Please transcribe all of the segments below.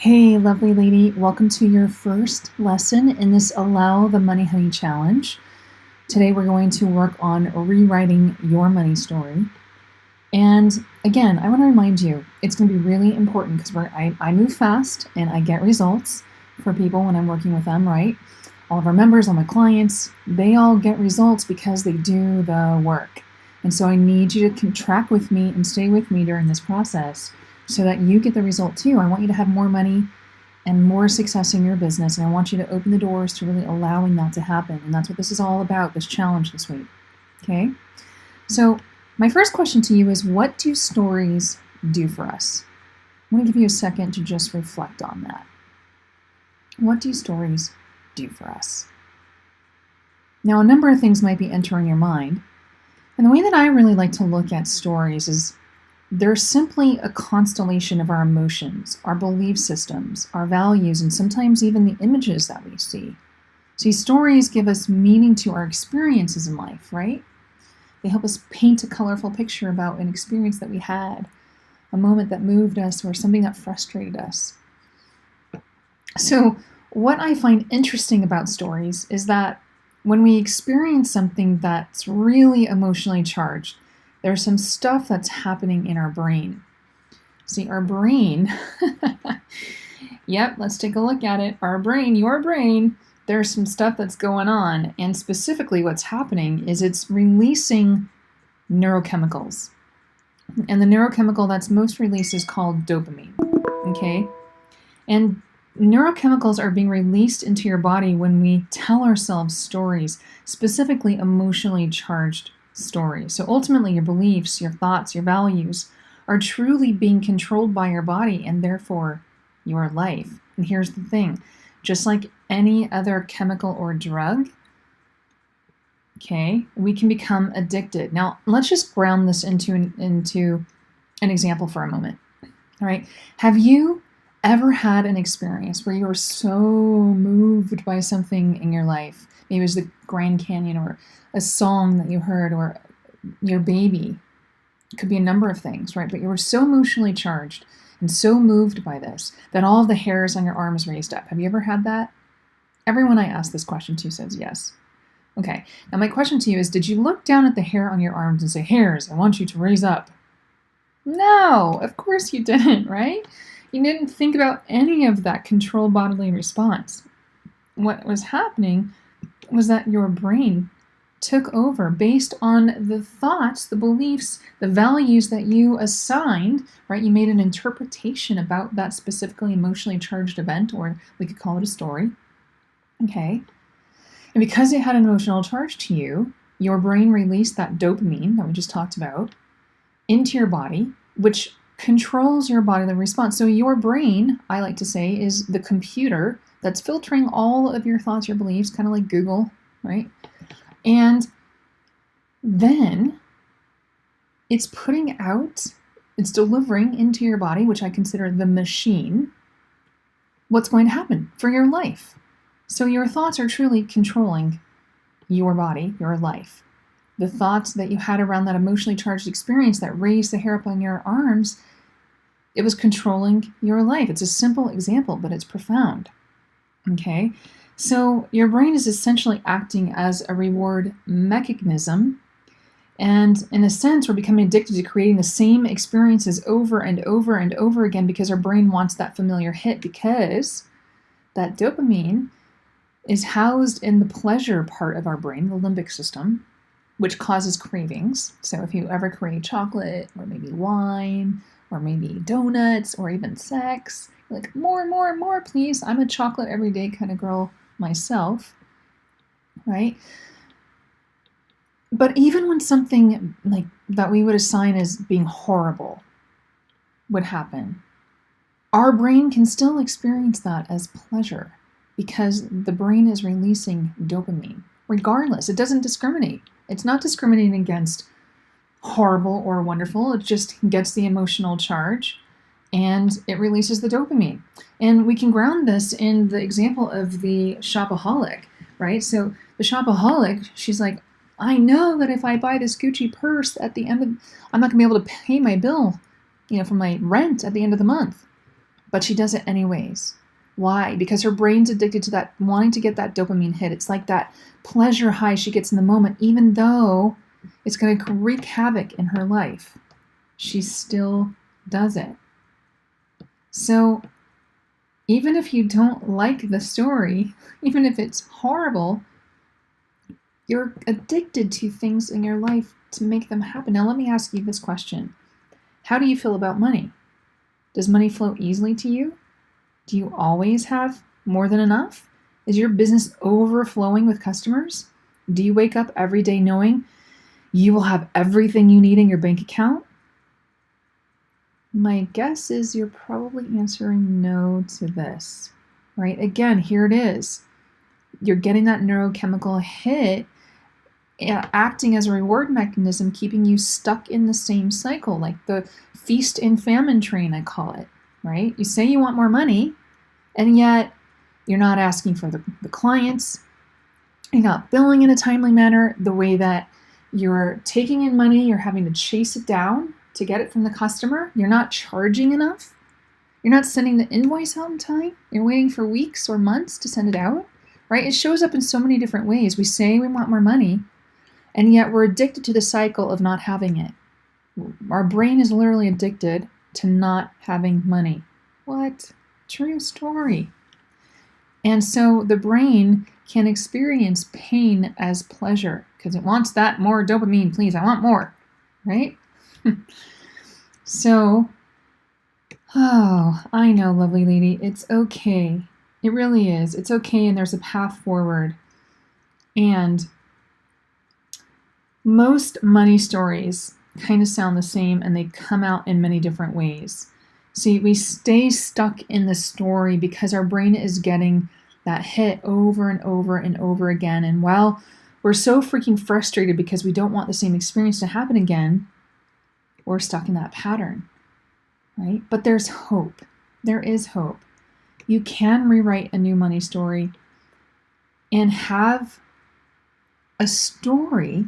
Hey, lovely lady, welcome to your first lesson in this Allow the Money Honey Challenge. Today we're going to work on rewriting your money story. And again, I want to remind you, it's going to be really important because I move fast and I get results for people when I'm working with them, right? All of our members, all my clients, they all get results because they do the work. And so I need you to track with me and stay with me during this process so that you get the result too. I want you to have more money and more success in your business, and I want you to open the doors to really allowing that to happen. And that's what this is all about, this challenge this week. Okay? So my first question to you is, what do stories do for us? I'm going to give you a second to just reflect on that. What do stories do for us? Now, a number of things might be entering your mind. And the way that I really like to look at stories is they're simply a constellation of our emotions, our belief systems, our values, and sometimes even the images that we see. See, stories give us meaning to our experiences in life, right? They help us paint a colorful picture about an experience that we had, a moment that moved us, or something that frustrated us. So, what I find interesting about stories is that when we experience something that's really emotionally charged, there's some stuff that's happening in our brain. See, our brain, yep, let's take a look at it. Our brain, your brain, there's some stuff that's going on. And specifically what's happening is it's releasing neurochemicals. And the neurochemical that's most released is called dopamine, okay? And neurochemicals are being released into your body when we tell ourselves stories, specifically emotionally charged stories. So ultimately, your beliefs, your thoughts, your values are truly being controlled by your body and therefore your life. And here's the thing, just like any other chemical or drug, okay, we can become addicted. Now, let's just ground this into an example for a moment. All right, have you ever had an experience where you were so moved by something in your life? Maybe it was the Grand Canyon or a song that you heard or your baby. It could be a number of things, right? But you were so emotionally charged and so moved by this that all of the hairs on your arms raised up. Have you ever had that? Everyone I asked this question to says yes. Okay, now my question to you is, did you look down at the hair on your arms and say, hairs, I want you to raise up? No, of course you didn't, right? You didn't think about any of that controlled bodily response. What was happening was that your brain took over based on the thoughts, the beliefs, the values that you assigned, right? You made an interpretation about that specifically emotionally charged event, or we could call it a story, okay? And because it had an emotional charge to you, your brain released that dopamine that we just talked about into your body, which controls your bodily response. So your brain, I like to say, is the computer that's filtering all of your thoughts, your beliefs, kind of like Google, right? And then it's putting out, it's delivering into your body, which I consider the machine, what's going to happen for your life. So your thoughts are truly controlling your body, your life. The thoughts that you had around that emotionally charged experience that raised the hair up on your arms, it was controlling your life. It's a simple example, but it's profound. Okay, so your brain is essentially acting as a reward mechanism, and in a sense, we're becoming addicted to creating the same experiences over and over and over again because our brain wants that familiar hit, because that dopamine is housed in the pleasure part of our brain, the limbic system, which causes cravings. So if you ever crave chocolate, or maybe wine, or maybe donuts, or even sex, you're like, more and more and more, please. I'm a chocolate every day kind of girl myself, right? But even when something like that we would assign as being horrible would happen, our brain can still experience that as pleasure because the brain is releasing dopamine. Regardless, it doesn't discriminate. It's not discriminating against horrible or wonderful. It just gets the emotional charge and it releases the dopamine. And we can ground this in the example of the shopaholic, right? So the shopaholic, she's like, I know that if I buy this Gucci purse at the end of, I'm not gonna be able to pay my bill, for my rent at the end of the month. but she does it anyways. Why? Because her brain's addicted to that, wanting to get that dopamine hit. It's like that pleasure high she gets in the moment, even though it's going to wreak havoc in her life. She still does it. So even if you don't like the story, even if it's horrible, you're addicted to things in your life to make them happen. Now, let me ask you this question. How do you feel about money? Does money flow easily to you? Do you always have more than enough? Is your business overflowing with customers? Do you wake up every day knowing you will have everything you need in your bank account? My guess is you're probably answering no to this, right? Again, here it is. You're getting that neurochemical hit, acting as a reward mechanism, keeping you stuck in the same cycle, like the feast and famine train, I call it, right? You say you want more money, and yet you're not asking for the clients. You're not billing in a timely manner. The way that you're taking in money, you're having to chase it down to get it from the customer. You're not charging enough. You're not sending the invoice out in time. You're waiting for weeks or months to send it out, right? It shows up in so many different ways. We say we want more money, and yet we're addicted to the cycle of not having it. Our brain is literally addicted to not having money. What? True story. And so the brain can experience pain as pleasure because it wants that more dopamine. Please, I want more, right? So, I know, lovely lady, it's okay. It really is. It's okay, and there's a path forward. And most money stories kind of sound the same, and they come out in many different ways. See, we stay stuck in the story because our brain is getting that hit over and over and over again. And while we're so freaking frustrated because we don't want the same experience to happen again, we're stuck in that pattern, right? But there's hope. There is hope. You can rewrite a new money story and have a story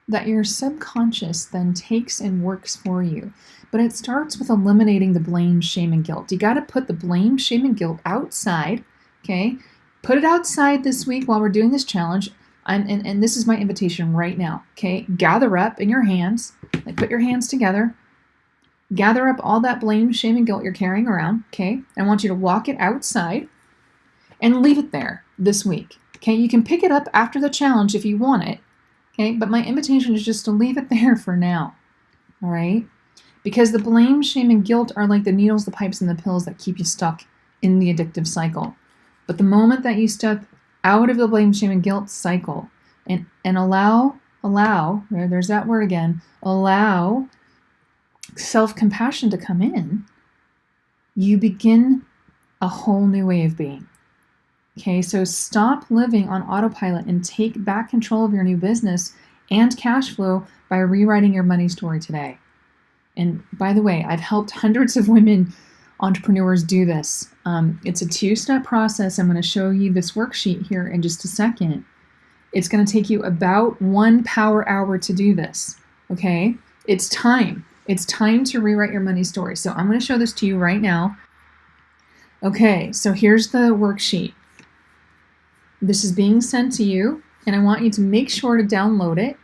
that your subconscious then takes and works for you. But it starts with eliminating the blame, shame, and guilt. You got to put the blame, shame, and guilt outside, okay? Put it outside this week while we're doing this challenge. And this is my invitation right now, okay? Gather up in your hands, like put your hands together, gather up all that blame, shame, and guilt you're carrying around, okay? I want you to walk it outside and leave it there this week, okay? You can pick it up after the challenge if you want it, okay? But my invitation is just to leave it there for now, all right? Because the blame, shame, and guilt are like the needles, the pipes, and the pills that keep you stuck in the addictive cycle. But the moment that you step out of the blame, shame, and guilt cycle and allow, there's that word again, allow self-compassion to come in, you begin a whole new way of being. Okay, so stop living on autopilot and take back control of your new business and cash flow by rewriting your money story today. And by the way, I've helped hundreds of women entrepreneurs do this. It's a 2-step process. I'm going to show you this worksheet here in just a second. It's going to take you about 1 power hour to do this. Okay? It's time. It's time to rewrite your money story. So I'm going to show this to you right now. Okay, so here's the worksheet. This is being sent to you, and I want you to make sure to download it.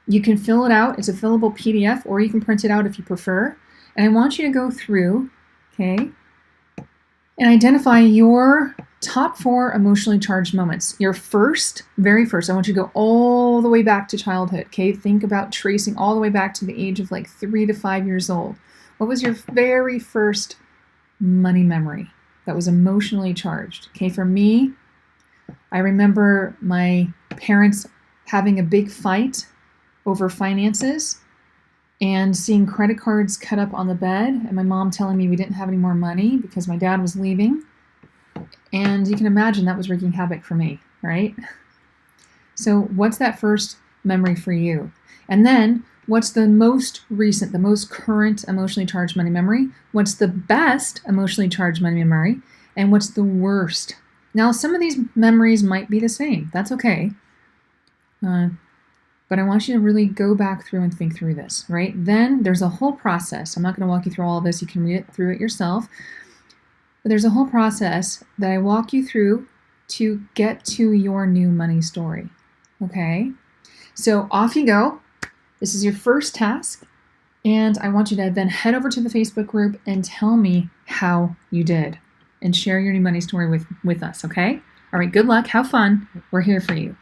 You can fill it out. It's a fillable PDF, or you can print it out if you prefer. And I want you to go through, okay, and identify your top 4 emotionally charged moments. Your very first, I want you to go all the way back to childhood, okay? Think about tracing all the way back to the age of like 3 to 5 years old. What was your very first money memory that was emotionally charged? Okay, for me, I remember my parents having a big fight over finances and seeing credit cards cut up on the bed, and my mom telling me we didn't have any more money because my dad was leaving. And you can imagine that was wreaking havoc for me, right? So what's that first memory for you? And then what's the most recent, the most current emotionally charged money memory? What's the best emotionally charged money memory? And what's the worst? Now, some of these memories might be the same. That's okay. But I want you to really go back through and think through this, right? Then there's a whole process. I'm not going to walk you through all of this. You can read it through it yourself. But there's a whole process that I walk you through to get to your new money story. Okay? So off you go. This is your first task. And I want you to then head over to the Facebook group and tell me how you did. And share your new money story with us, okay? All right, good luck. Have fun. We're here for you.